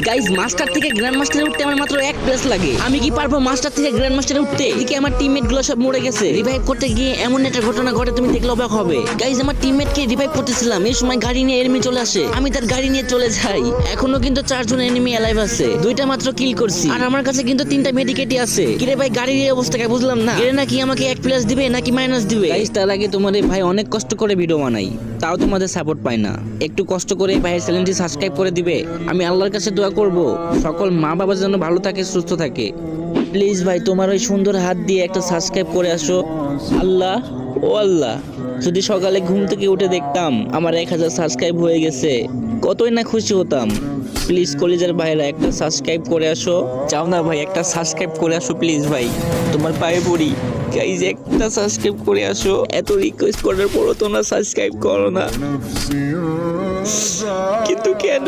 Guys master থেকে grand মাস্টারে উঠতে আমার মাত্র 1 প্লেস লাগে। আমি কি পারবো মাস্টার থেকে গ্র্যান্ড মাস্টারে উঠতে? এদিকে আমার টিমমেট গুলো সব মরে গেছে। রিভাইভ করতে গিয়ে এমন একটা ঘটনা ঘটে তুমি দেখলে অবাক হবে। গাইস আমার টিমমেট কে রিভাইভ করতেছিলাম, এই সময় গাড়ি নিয়ে এনিমি চলে আসে। আমি তার গাড়ি নিয়ে চলে যাই। এখনো কিন্তু 4 জন এনিমি অ্যালাইভ আছে। 2টা মাত্র কিল করছি আর আমার কাছে কিন্তু 3টা মেডিকেটই আছে। কিরে ভাই গাড়ির এই অবস্থা কে বুঝলাম না। এর নাকি আমাকে 1 প্লাস দিবে নাকি মাইনাস দিবে? গাইস তার আগে তোমার এই ভাই অনেক কষ্ট করে ভিডিও বানাই, তাও তোমাদের সাপোর্ট পাই না। একটু কষ্ট করে ভাইয়ের চ্যানেলটি সাবস্ক্রাইব করে দিবে। আমি আল্লাহর কাছে দোয়া করব সকল মা বাবা যেন ভালো থাকে, সুস্থ থাকে। প্লিজ ভাই তোমার ওই সুন্দর হাত দিয়ে একটা সাবস্ক্রাইব করে আসো। আল্লাহ ও আল্লাহ, যদি সকালে ঘুম থেকে উঠে দেখতাম আমার 1000 সাবস্ক্রাইব হয়ে গেছে, কতই না খুশি হতাম। প্লিজ কলিজার ভাইরা একটা সাবস্ক্রাইব করে আসো। চাও না ভাই একটা সাবস্ক্রাইব করে আসো প্লিজ ভাই, তোমার পায়ে পড়ি। গাইজ একটা সাবস্ক্রাইব করে আসো। এত রিকোয়েস্ট করার পরও তোমরা সাবস্ক্রাইব করো না, কিন্তু কেন?